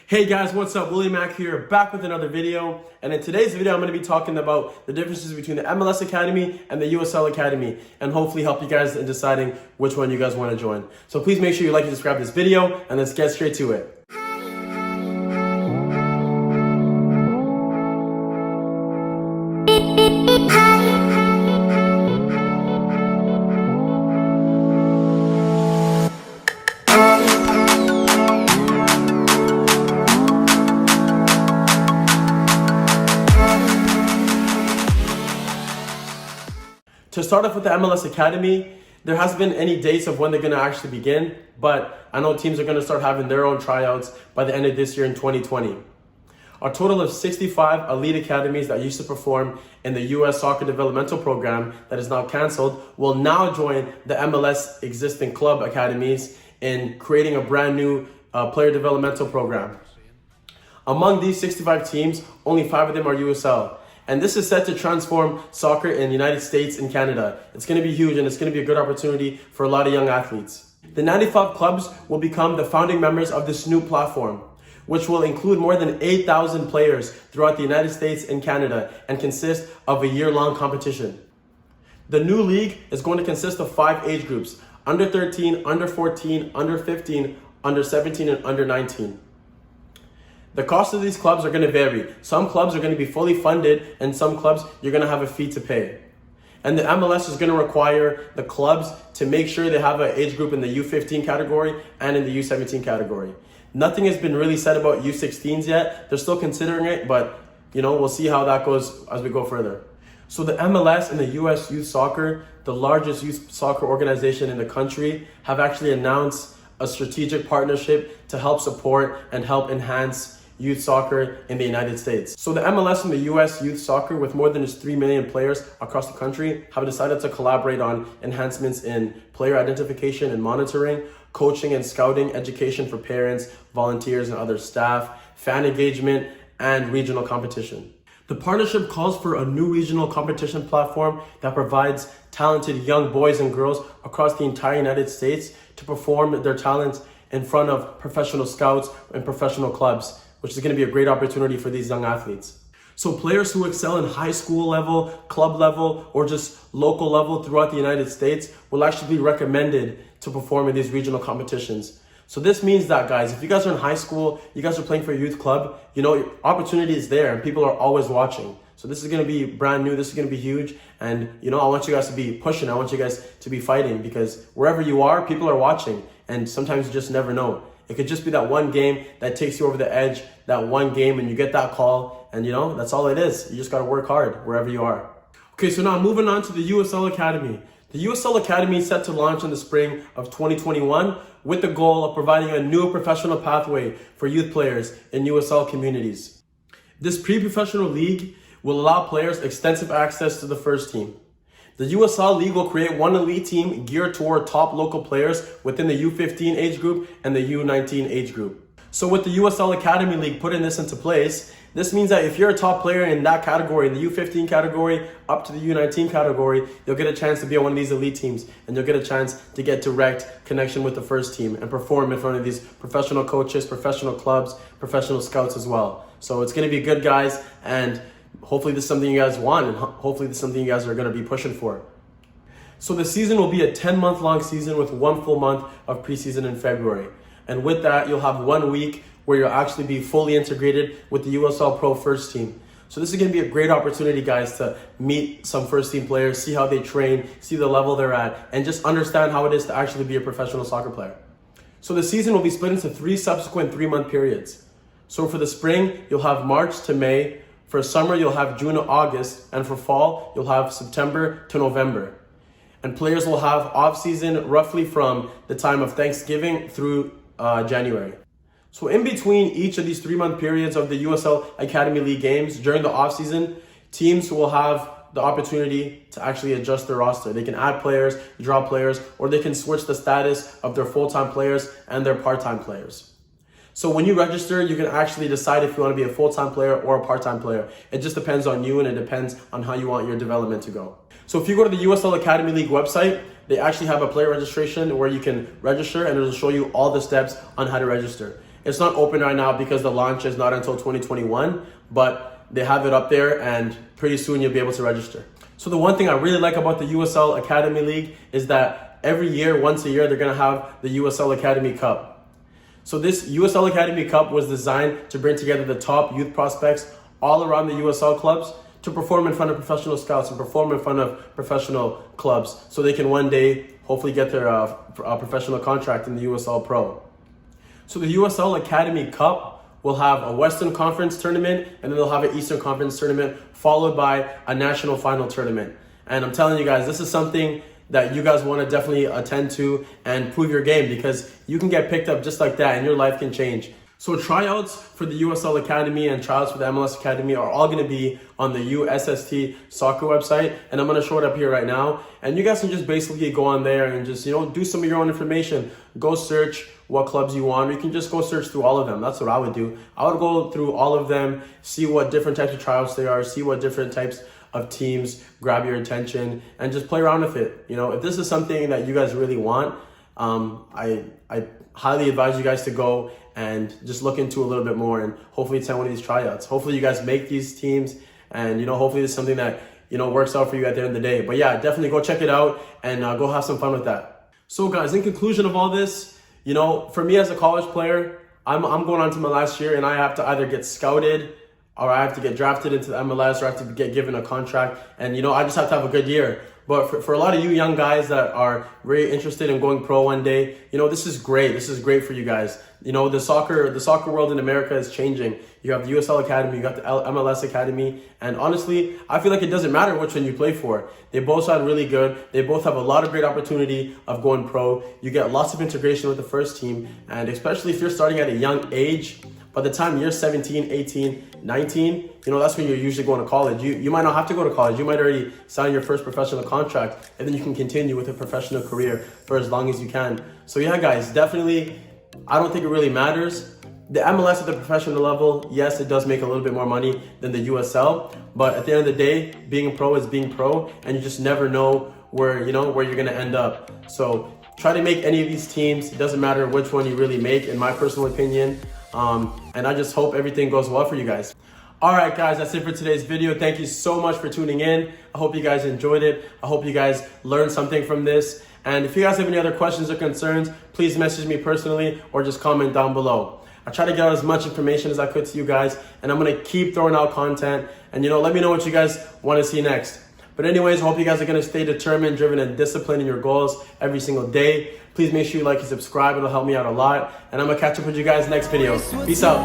Hey guys, what's up? Willie Mac here, back with another video. And in today's video, I'm going to be talking about the differences between the MLS Academy and the USL Academy, and hopefully help you guys in deciding which one you guys want to join. So please make sure you like and subscribe to this video, and let's get straight to it. To start off with the MLS Academy, there hasn't been any dates of when they're going to actually begin, but I know teams are going to start having their own tryouts by the end of this year in 2020. A total of 65 elite academies that used to perform in the US Soccer Developmental Program that is now canceled will now join the MLS existing club academies in creating a brand new player developmental program. Among these 65 teams, only 5 of them are USL. And this is set to transform soccer in the United States and Canada. It's going to be huge, and it's going to be a good opportunity for a lot of young athletes. The 95 clubs will become the founding members of this new platform, which will include more than 8,000 players throughout the United States and Canada and consist of a year-long competition. The new league is going to consist of 5 age groups: under 13, under 14, under 15, under 17, and under 19. The cost of these clubs are going to vary. Some clubs are going to be fully funded, and some clubs you're going to have a fee to pay. And the MLS is going to require the clubs to make sure they have an age group in the U15 category and in the U17 category. Nothing has been really said about U16s yet. They're still considering it, but we'll see how that goes as we go further. So the MLS and the US Youth Soccer, the largest youth soccer organization in the country, have actually announced a strategic partnership to help support and help enhance youth soccer in the United States. So the MLS and the US Youth Soccer, with more than 3 million players across the country, have decided to collaborate on enhancements in player identification and monitoring, coaching and scouting, education for parents, volunteers, and other staff, fan engagement, and regional competition. The partnership calls for a new regional competition platform that provides talented young boys and girls across the entire United States to perform their talents in front of professional scouts and professional clubs, which is going to be a great opportunity for these young athletes. So players who excel in high school level, club level, or just local level throughout the United States will actually be recommended to perform in these regional competitions. So this means that, guys, if you guys are in high school, you guys are playing for a youth club, opportunity is there and people are always watching. So this is going to be brand new. This is going to be huge. And, I want you guys to be pushing. I want you guys to be fighting, because wherever you are, people are watching. And sometimes you just never know. It could just be that one game that takes you over the edge, that one game, and you get that call, and that's all it is. You just got to work hard wherever you are. Okay, so now moving on to the USL Academy. The USL Academy is set to launch in the spring of 2021 with the goal of providing a new professional pathway for youth players in USL communities. This pre-professional league will allow players extensive access to the first team. The USL League will create one elite team geared toward top local players within the U15 age group and the U19 age group. So with the USL Academy League putting this into place, this means that if you're a top player in that category, in the U15 category up to the U19 category, you'll get a chance to be on one of these elite teams, and you'll get a chance to get direct connection with the first team and perform in front of these professional coaches, professional clubs, professional scouts as well. So it's going to be good, guys, and hopefully this is something you guys want, and hopefully this is something you guys are going to be pushing for. So the season will be a 10-month long season with 1 full month of preseason in February. And with that, you'll have 1 week where you'll actually be fully integrated with the USL Pro first team. So this is going to be a great opportunity, guys, to meet some first team players, see how they train, see the level they're at, and just understand how it is to actually be a professional soccer player. So the season will be split into 3 subsequent 3-month periods. So for the spring, you'll have March to May. For summer, you'll have June to August, and for fall, you'll have September to November. And players will have off-season roughly from the time of Thanksgiving through January. So in between each of these 3-month periods of the USL Academy League games, during the off-season, teams will have the opportunity to actually adjust their roster. They can add players, drop players, or they can switch the status of their full-time players and their part-time players. So when you register, you can actually decide if you want to be a full-time player or a part-time player. It just depends on you, and it depends on how you want your development to go. So if you go to the USL Academy League website, they actually have a player registration where you can register, and it'll show you all the steps on how to register. It's not open right now because the launch is not until 2021, but they have it up there and pretty soon you'll be able to register. So the one thing I really like about the USL Academy League is that every year, once a year, they're gonna have the USL Academy Cup. So this USL Academy Cup was designed to bring together the top youth prospects all around the USL clubs to perform in front of professional scouts and perform in front of professional clubs so they can one day hopefully get their professional contract in the USL Pro. So the USL Academy Cup will have a Western Conference tournament and then they'll have an Eastern Conference tournament followed by a national final tournament. And I'm telling you guys, this is something that you guys want to definitely attend to and prove your game because you can get picked up just like that and your life can change. So tryouts for the USL Academy and tryouts for the MLS Academy are all going to be on the USST soccer website, and I'm going to show it up here right now. And you guys can just basically go on there and just, do some of your own information. Go search what clubs you want. You can just go search through all of them. That's what I would do. I would go through all of them, see what different types of tryouts they are, see what different types of teams grab your attention, and just play around with it. If this is something that you guys really want, I highly advise you guys to go and just look into a little bit more and hopefully attend one of these tryouts. Hopefully you guys make these teams and, hopefully it's something that, works out for you at the end of the day. But yeah, definitely go check it out and go have some fun with that. So guys, in conclusion of all this, for me as a college player, I'm going on to my last year and I have to either get scouted or I have to get drafted into the MLS or I have to get given a contract. And, I just have to have a good year. But for a lot of you young guys that are very interested in going pro one day, this is great. This is great for you guys. The soccer world in America is changing. You have the USL Academy, you got the MLS Academy, and honestly, I feel like it doesn't matter which one you play for. They both sound really good. They both have a lot of great opportunity of going pro. You get lots of integration with the first team, and especially if you're starting at a young age, by the time you're 17, 18, 19, that's when you're usually going to college. You might not have to go to college. You might already sign your first professional contract, and then you can continue with a professional career for as long as you can. So yeah, guys, definitely, I don't think it really matters. The MLS at the professional level, yes, it does make a little bit more money than the USL, but at the end of the day, being a pro is being pro, and you just never know where you're going to end up. So try to make any of these teams. It doesn't matter which one you really make, in my personal opinion. And I just hope everything goes well for you guys. All right, guys, that's it for today's video. Thank you so much for tuning in. I hope you guys enjoyed it. I hope you guys learned something from this. And if you guys have any other questions or concerns, please message me personally or just comment down below. I try to get out as much information as I could to you guys, and I'm going to keep throwing out content. And, let me know what you guys want to see next. But anyways, I hope you guys are going to stay determined, driven, and disciplined in your goals every single day. Please make sure you like and subscribe. It'll help me out a lot. And I'm going to catch up with you guys next video. Peace out.